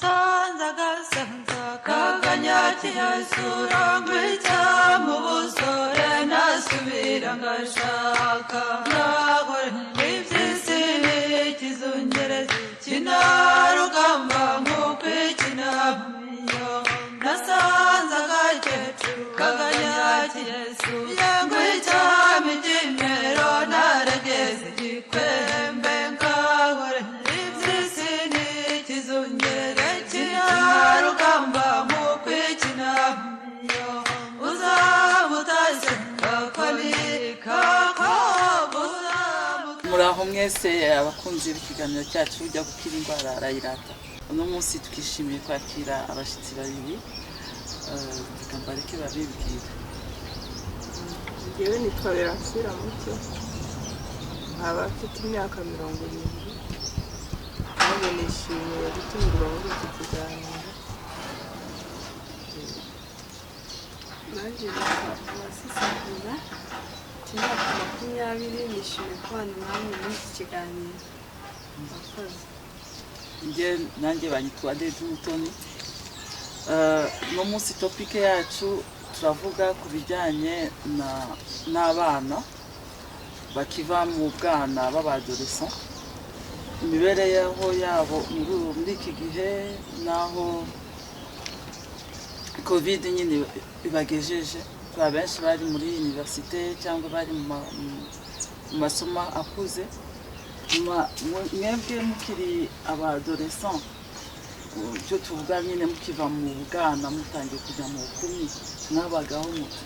sanza kaganyaki yasura ngwicamu busore nasubira ngashaka nagore iby'isi n'ikizungerezi kinarugamba nk'ukwikinamiyo nasanze agakecuru kaganyaki yasura ngwicamu igimero naregeze igikwembe ngahore iby'isi n'ikizungerezi kinarugamba nk'ukwikinamiyo uzamutashye kakolika muraho mwese abakunzi b'ikiganiro cyacu ujya gukira indwara arayirata. Uno munsi twishimiye kwakira abashyitsi babiri reka mbareke babibwira. Njyewe nitwa Beransira Mucyo, nkaba mfite imyaka 70, ntabwo nishimiye gutumirwa muri iki kiganiro. Nanjye abasisakura imyaka 20 nishimiye kubana namwe muri iki kiganiro. Murakoze. Nanjye banyitwa Adede Mutoni. No munsi topike yacu turavuga ku bijyanye n'abana bakiva mu bwana b'abadolescent, imibereho yabo muri iki gihe n'aho covid nyine ibagejeje. Kwa benshi bari muri universite cyangwa bari mu masomo akuze. Mwebwe mukiri abadolescent, cyo tuvuga nyine mukiva mu bwana mutangiye kujya mu bukumi, mwabagaho muto?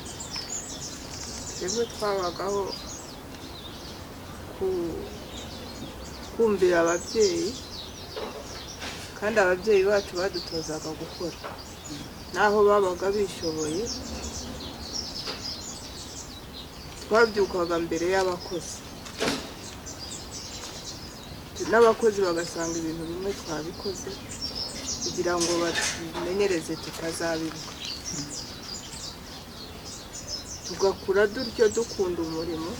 Twebwe twabagaho kumvira ababyeyi, kandi ababyeyi bacu badutozaga gukora naho babaga bishoboye. Twabyukaga mbere y'abakozi, n'abakozi bagasanga ibintu bimwe twabikoze kugira ngo batumenyereze tutazabiruka. Tugakura dutyo dukunda umurimo,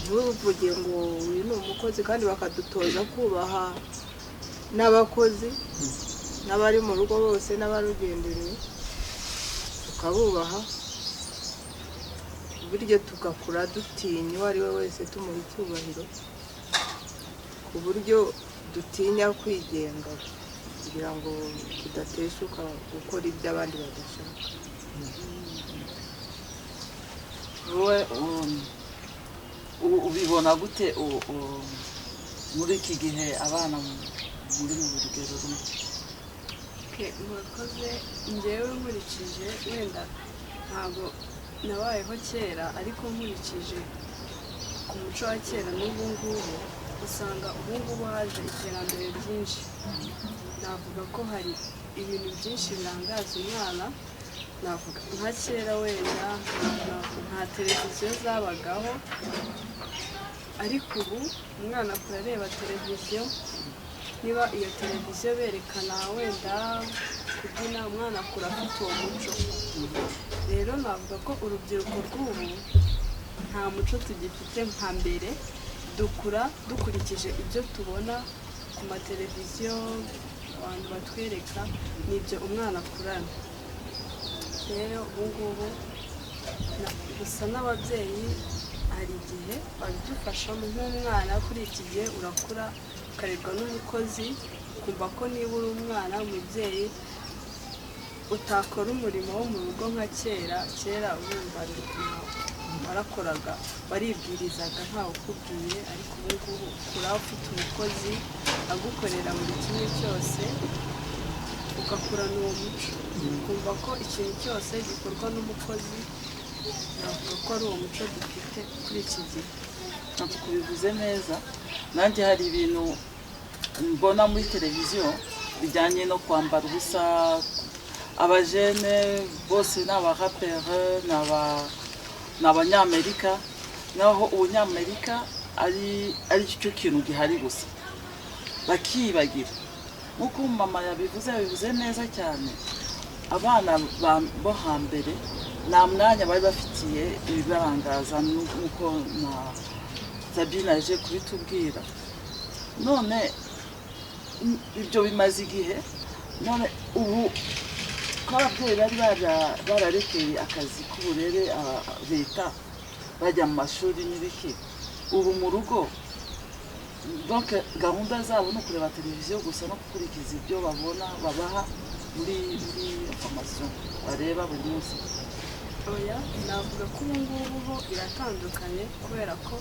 ntuvuge ngo uyu ni umukozi, kandi bakadutoza kubaha n'abakozi n'abari mu rugo bose n'abarugendereye tukabubaha. Buryo tugakura dutinya uwo ari we wese tumuha icyubahiro, ku buryo dutinya kwigenga kugira ngo tudateshuka gukora ibyo abandi badashaka. Wowe ubibona gute muri iki gihe abana muri mu rugero rumwe? Murakoze. Njyewe nkurikije, wenda ntabwo nabayeho kera, ariko nkurikije ku muco wa kera n'ubu ngubu, usanga ubu ngubu haje iterambere ryinshi. Navuga ko hari ibintu byinshi birangaza umwana. Navuga nka kera wenda nta televiziyo zabagaho, ariko ubu umwana akura areba televiziyo. Niba iyo televiziyo berekana wenda kubyina, umwana akura afite uwo muco. Rero navuga ko urubyiruko rw'ubu nta muco tugifite nka mbere. Dukura dukurikije ibyo tubona ku mateleviziyo, abantu batwereka, n'ibyo umwana akurana. Rero ubu ngubu gusa n'ababyeyi hari igihe babidufashamo. Nk'umwana kuri iki gihe urakura ukarerwa n'umukozi, ukumva ko niba uri umwana umubyeyi utakora umurimo wo mu rugo nka kera urumva warakoraga, waribwirizaga ntawe ukubwiye. Ariko ubu ngubu ukura ufite umukozi agukorera buri kimwe cyose, ugakurana uwo muco, ukumva ko ikintu cyose gikorwa n'umukozi. Navuga ko ari uwo muco dufite kuri iki gihe. Ntabwo kubivuze neza. Nanjye hari ibintu mbona muri televiziyo bijyanye no kwambara ubusa. Abajene bose ni abarapere, ni abanyamerika, naho ubunyamerika ari cyo kintu gihari gusa, bakibagira. Nk'uko mama yabivuze neza cyane. Abana bo hambere nta mwanya bari bafitiye ibibarangaza, nk'uko na Sabine aje kubitubwira. None ibyo bimaze igihe none ubu ko ababyeyi bari bararekeye akazi k'uburere leta bajya mu mashuri n'ibiki ubu mu rugo donc gahunda zabo ni ukureba televiziyo gusa no gukurikiza ibyo babona babaha muri information bareba buri munsi. Oya navuga ko ubu ngubu ho biratandukanye kubera ko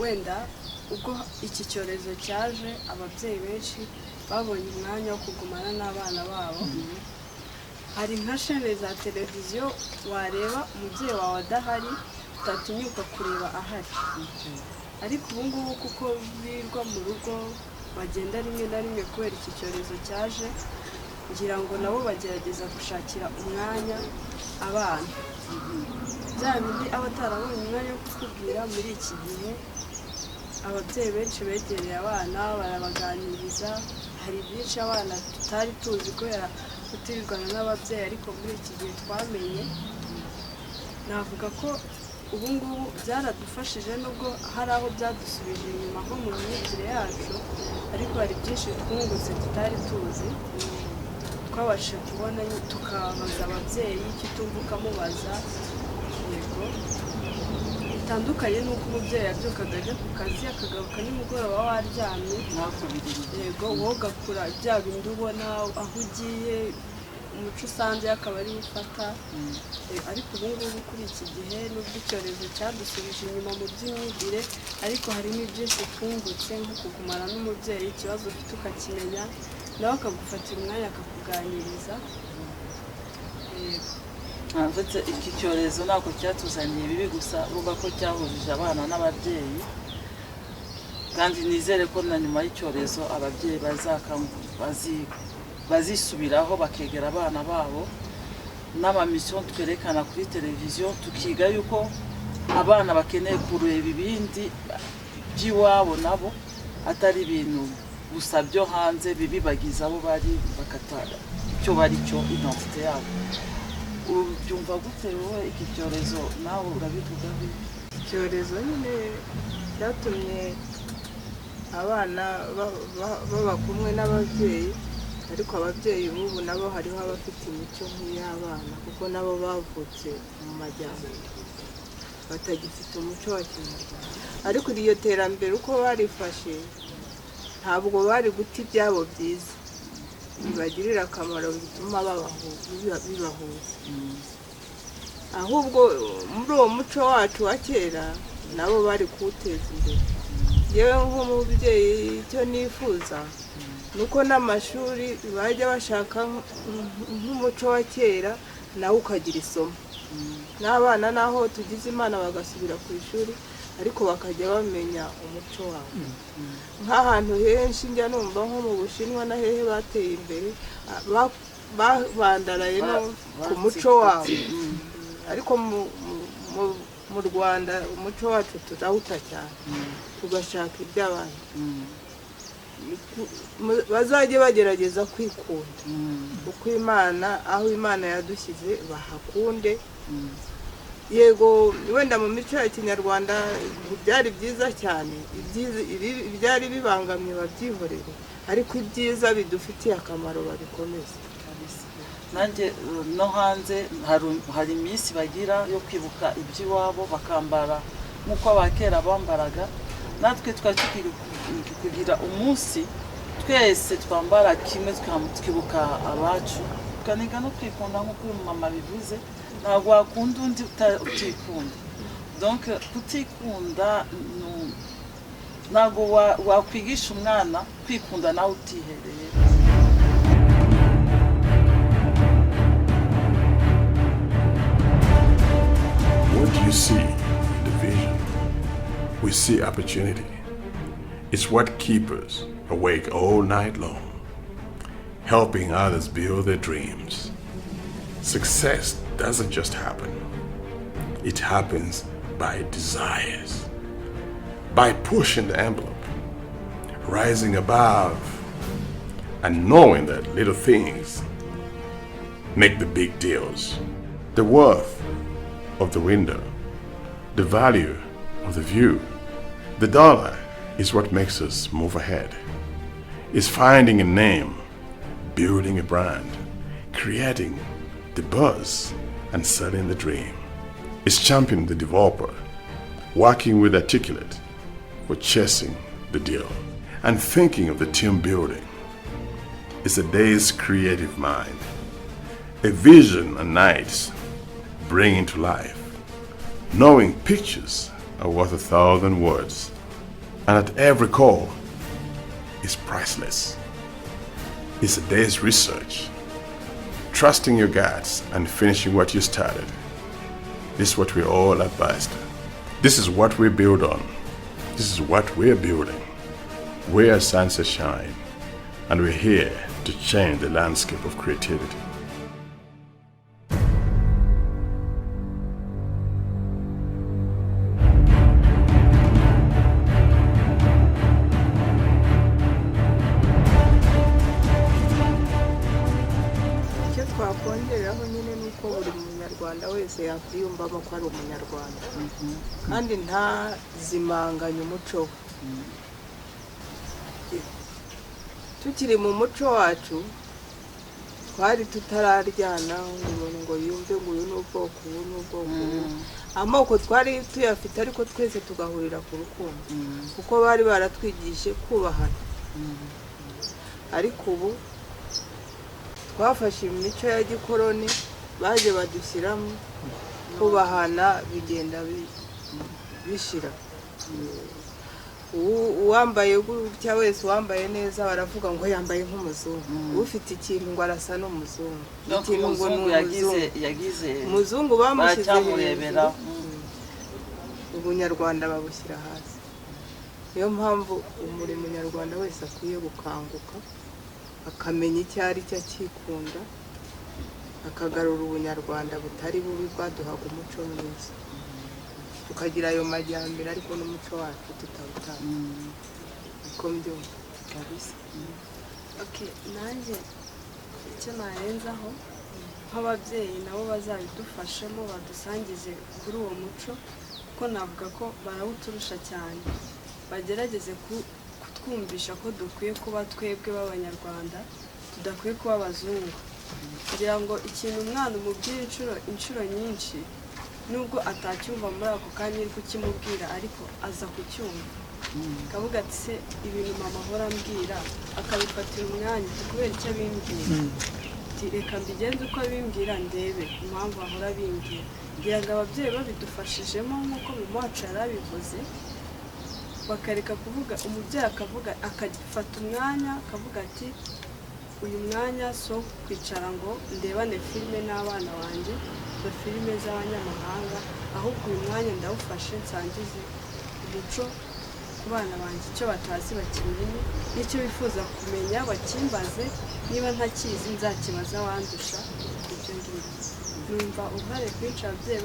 wenda ubwo iki cyorezo cyaje ababyeyi benshi babonye umwanya wo kugumana n'abana babo. Hari nka shene za televiziyo wareba umubyeyi wawe adahari utatinyuka kureba ahari. Ariko ubu ngubu kuko birirwa mu rugo bagenda rimwe na rimwe kubera iki cyorezo cyaje ngira ngo nabo bagerageza gushakira umwanya abana. Bya bindi abatarabonye umwanya wo kukubwira muri iki gihe ababyeyi benshi begereye abana barabaganiriza. Hari byinshi abana tutari tuzi kubera kutirirwana n'ababyeyi ariko muri iki gihe twamenye. Navuga ko ubu ngubu byaradufashije nubwo hari aho byadusubije inyuma nko mu myigire yacu ariko hari byinshi twungutse tutari tuzi twabashije kubona tukabaza ababyeyi icyo utumva ukamubaza. Yego bitandukanye n'uko umubyeyi yabyukaga ajya ku kazi akagaruka nimugoroba waryamye. Yego wowe ugakura bya bindi ubona aho ugiye umuco usanze akaba ari ufata. Ariko ubu ngubu kuri iki gihe n'ubwo icyorezo cyadusubije inyuma mu by'imyigire ariko harimo byinshi twungutse nko kugumana n'umubyeyi ikibazo ufite ukakimenya nawe akagufatira umwanya akakuganiriza. Ndetse iki cyorezo ntabwo cyatuzaniye bibi gusa urumva ko cyahurije abana n'ababyeyi kandi nizere ko na nyuma y'icyorezo ababyeyi bazisubiraho bakegera abana babo n'amamisiyo twerekana kuri televiziyo tukiga yuko abana bakeneye kureba ibindi by'iwabo nabo atari ibintu gusa byo hanze bibibagiza abo bari bakatara icyo bari cyo identite yabo. Ubyumva gute wowe iki cyorezo nawe urabivuga bite? Icyorezo nyine cyatumye abana baba kumwe n'ababyeyi ariko ababyeyi ubu nabo hariho abafite imico nk'iy'abana kuko nabo bavutse mu majyambere batagifite umuco wa kinyarwanda. Ariko iryo terambere uko barifashe ntabwo bari guta ibyabo byiza bibagirira akamaro bituma bibahuza. Ahubwo muri uwo muco wacu wa kera nabo bari kuwuteza imbere. Yewe nk'umubyeyi icyo nifuza nuko n'amashuri bajya bashaka nk'umuco wa kera nawe ukagira isomo. N'abana naho tugize Imana bagasubira ku ishuri ariko bakajya bamenya umuco wabo. Nk'ahantu henshi njya numva nko mu Bushinwa na hehe bateye imbere bandaraye no ku muco wabo. Ariko mu Rwanda umuco wacu turawuta cyane tugashaka iby'abandi. Bazajye bagerageza kwikunda uko Imana aho Imana yadushyize bahakunde. Yego wenda mu mico ya kinyarwanda byari byiza cyane byari bibangamiye babyihorere ariko ibyiza bidufitiye akamaro babikomeza. Nanjye no hanze hari iminsi bagira yo kwibuka iby'iwabo bakambara nk'uko abakera bambaraga. Natwe twari kugira umunsi twese twambara kimwe twibuka abacu tukaniga no kwikunda nk'uko mama bivuze. Ntabwo wakunda undi utikunda. Donc kutikunda ntabwo wakwigisha umwana kwikunda nawe utihereye. What do you see in the vision? We see opportunity. It's what keeps us awake all night long, helping others build their dreams. Success doesn't just happen. It happens by desires, by pushing the envelope, rising above, and knowing that little things make the big deals. The worth of the window, the value of the view. The dollar is what makes us move ahead. It's finding a name, building a brand, creating the buzz, and selling the dream. It's championing the developer, working with Articulate for chasing the deal, and thinking of the team building. It's a day's creative mind, a vision and nights bringing to life, knowing pictures are worth 1,000 words, and at every call is priceless. It's a day's research, trusting your guts and finishing what you started. This is what we're all advised. This is what we build on. This is what we're building. We're Sunset Shine, and we're here to change the landscape of creativity. icyo twakongeraho nyine ni uko buri munyarwanda wese yakwiyumvamo ko ari umunyarwanda kandi ntazimanganye umuco we. Tukiri mu muco wacu twari tutararyana umuntu ngo yumve ngo uyu ni ubwoko ubu ni ubwoko ubu. Amoko twari tuyafite ariko twese tugahurira ku rukundo kuko bari baratwigishe kubahana. Ariko ubu twafashe imico ya gikoroni baje badushyiramo kubahana bigenda bishira. Uwambaye gutya wese uwambaye neza baravuga ngo yambaye nk'umuzungu, ufite ikintu ngo arasa n'umuzungu, ikintu ngo ni yagize umuzungu bamushyize hejuru, ubunyarwanda babushyira hasi. Niyo mpamvu umuri munyarwanda wese akwiye gukanguka akamenya icyo ari cyo akikunda, akagarura ubunyarwanda butari bubi bwaduhaga umuco mwiza, tukagira ayo majyambere ariko n'umuco wacu tutawutanga. Uko mbyumva kabisa. Okay, nanjye icyo narenzaho nk'ababyeyi nabo bazabidufashemo badusangize kuri uwo muco, ko navuga ko barawuturusha cyane, bagerageze kutwumvisha ko dukwiye kuba twebwe b'abanyarwanda, tudakwiye kuba abazungu. Kugira ngo ikintu umwana umubwira inshuro nyinshi nubwo atacyumva muri ako kanya uri kukimubwira ariko aza kucyumva, akavuga ati se ibintu mama ahora ambwira, akabifatira umwanya kubera icyo abimbwira, reka mbigenze uko abimbwira ndebe impamvu ahora abimbwira. Kugira ngo ababyeyi babidufashijemo nk'uko mama wacu yari abivuze, bakareka kuvuga, umubyeyi akavuga akafata umwanya akavuga ati uyu mwanya so kwicara ngo ndebane filime n'abana banjye, izo filime z'abanyamahanga, ahubwo uyu mwanya ndawufashe nsangize umuco ku bana banjye, icyo batazi bakimenye, n'icyo bifuza kumenya bakimbaze, niba ntakizi nzakibaza abandusha. Ibyo ngibyo numva uruhare rwinshi ababyeyi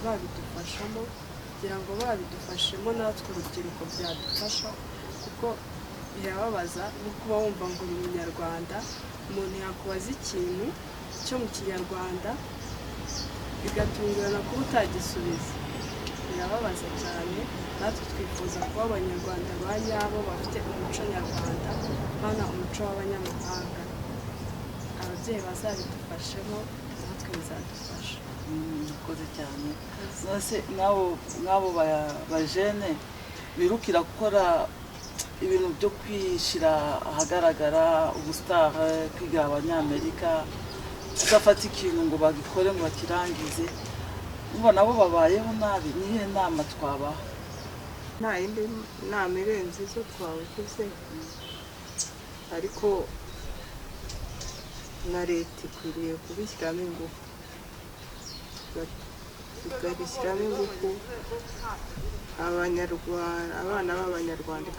babidufashamo, kugira ngo babidufashemo natwe urubyiruko byadufasha, kuko birababaza no kuba wumva ngo uri umunyarwanda, umuntu yakubaza ikintu cyo mu kinyarwanda bigatungurana kuba utagisubiza. Birababaza cyane. Natwe twifuza kuba abanyarwanda ba nyabo bafite umuco nyarwanda, bana umuco w'abanyamahanga. Ababyeyi bazabidufashemo natwe bizadufasha. Murakoze cyane. Nose nk'abo bajene birukira gukora ibintu byo kwishyira ahagaragara, ubusitare, kwiga abanyamerika, tugafata ikintu ngo bagikore ngo bakirangize, umva nabo babayeho nabi. Nihe nama twabaha? nta yindi nama irenze izo twavuze, ariko na leta ikwiriye kubishyiramo ingufu, ikabishyiramo ingufu, abana b'abanyarwanda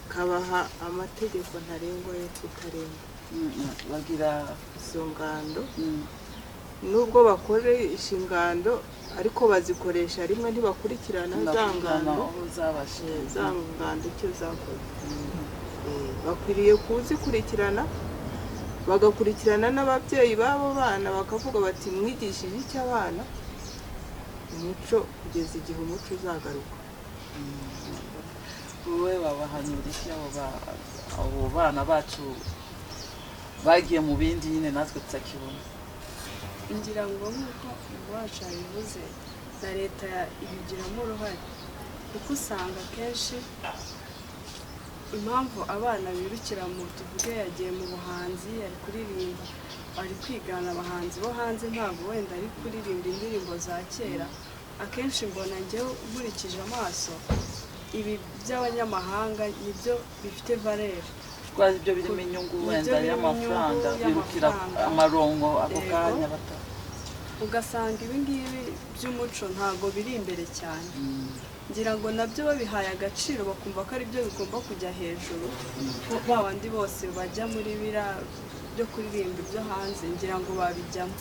ikabaha amategeko ntarengwa yo kutarenga bagira izo ngando. Nubwo bakora ingando ariko bazikoresha rimwe, ntibakurikirana za ngando icyo zakoze. Bakwiriye kuzikurikirana, bagakurikirana n'ababyeyi b'abo bana, bakavuga bati mwigishije icyo abana umuco kugeza igihe umuco uzagaruka. wowe wabahanura iki abo bana bacu bagiye mu bindi nyine natwe tutakibona? ngira ngo nk'uko iwacu yabivuze na leta ibigiramo uruhare, kuko usanga akenshi impamvu abana birukira mu tuvuge yagiye mu buhanzi ari kuririmba ari kwigana abahanzi bo hanze, ntabwo wenda ari kuririmba indirimbo za kera. Akenshi mbona njyewe nkurikije amaso ibi by'abanyamahanga nibyo bifite valere, twazi ibyo birimo inyungu wenda y'amafaranga, birukira amarongo ako kanya bata, ugasanga ibi ngibi by'umuco ntabwo biri imbere cyane. ngira ngo nabyo babihaye agaciro bakumva ko ari byo bigomba kujya hejuru, ba bandi bose bajya muri bira byo kuririmba ibyo hanze ngira ngo babijyamo.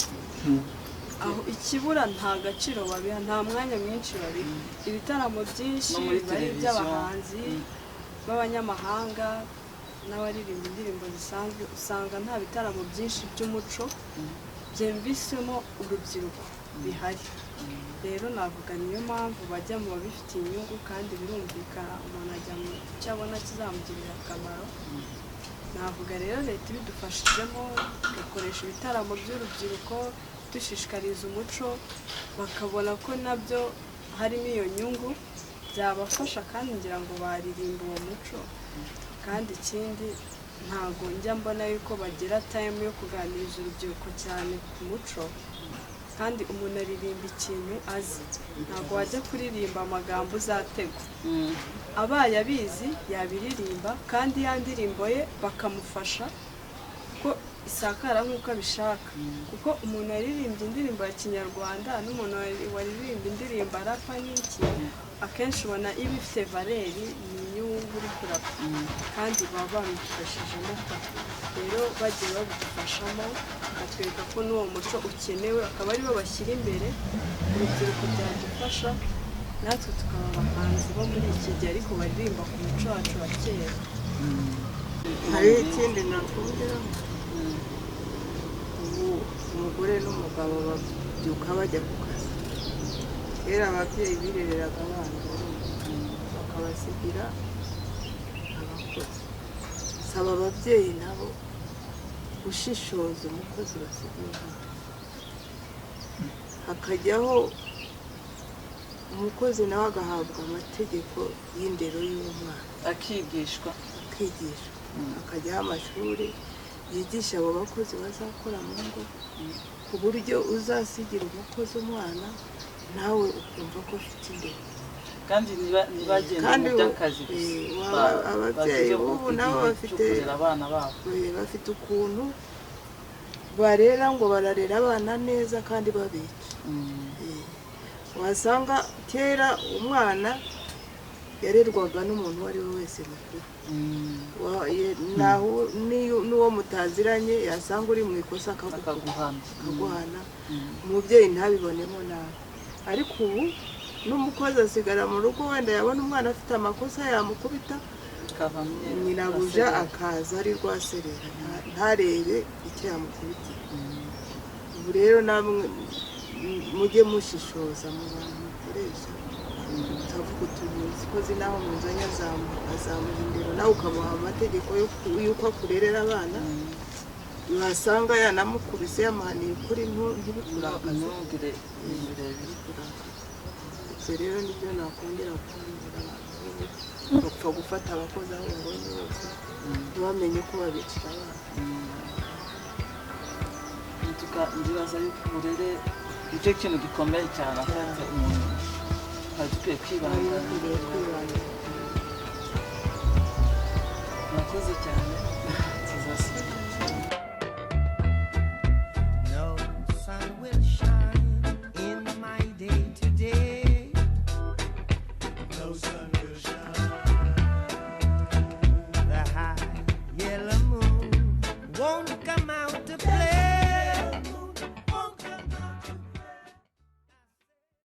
aho ikibura nta gaciro babiha, nta mwanya mwinshi babiha. Ibitaramo byinshi bari by'abahanzi b'abanyamahanga n'abaririmba indirimbo zisanzwe, usanga nta bitaramo byinshi by'umuco byemvisemo urubyiruko bihari. rero navuga niyo mpamvu bajya mu babifitiye inyungu, kandi birumvikana umuntu ajya mu cyo abona kizamugirira akamaro. navuga rero leta ibidufashijemo igakoresha ibitaramo by'urubyiruko dushishikariza umuco, bakabona ko nabyo harimo iyo nyungu, byabafasha kandi ngira ngo baririmba uwo muco. kandi ikindi ntabwo njya mbona yuko bagira time yo kuganiriza urubyiruko cyane ku muco, kandi umuntu aririmba ikintu azi, ntabwo wajya kuririmba amagambo uzategwa. abaye abizi yabiririmba, kandi ya ndirimbo ye bakamufasha ko isakara nk'uko abishaka, kuko umuntu yaririmbye indirimbo ya kinyarwanda n'umuntu waririmbye indirimbo arapa n'iki, akenshi ubona iba ifite valeri ni inyungu uri kurapa, kandi baba bamufashijemo. rero bagiye babidufashamo bakatwereka ko n'uwo muco ukenewe, akaba aribo bashyira imbere, urubyiruko byadufasha, natwe tukaba abahanzi bo muri iki gihe ariko baririmba ku muco wacu wa kera. hari ikindi nakongeraho, ubu umugore n'umugabo babyuka bajya ku kazi. kera ababyeyi birereraga abana bakabasigira abakozi. saba ababyeyi nabo gushishoza umukozi basigaye, hakajyaho umukozi nawe agahabwa amategeko y'indero y'umwana, akigishwa akajyaho amashuri yigisha abo bakozi bazakora mu ngo, ku buryo uzasigira umukozi umwana nawe ukumva ko ufite indero. kandi ntibagende mu by'akazi gusa, ababyeyi ubu nabo bafite abana babo, bafite ukuntu barera, ngo bararera abana neza kandi babica. wasanga kera umwana yarerwaga n'umuntu uwo ari we wese mukuru, n'uwo mutaziranye yasanga uri mu ikosa akaguhana, umubyeyi ntabibonemo nabi. ariko ubu n'umukozi asigara mu rugo, wenda yabona umwana afite amakosa yamukubita, nyirabuja akaza ari rwaserera ntarebe icyo yamukubitiye. ubu rero namwe mujye mushishoza mu bantu mukoresha, utavuga utuzi ko zinaho muzanya azamuha indero, nawe ukamuha amategeko y'uko akurerera abana. wasanga yanamukubise yamuhaniye kuri ntibikurakaze. ibyo rero nibyo nakongera kubwira abantu, bapfa gufata abakozi aho babonye bose ntibamenye ko babicira abana. ndibaza yuko uburere nicyo kintu gikomeye cyane, afite umuntu dukwiye kwibanda. kwibanda murakoze cyane.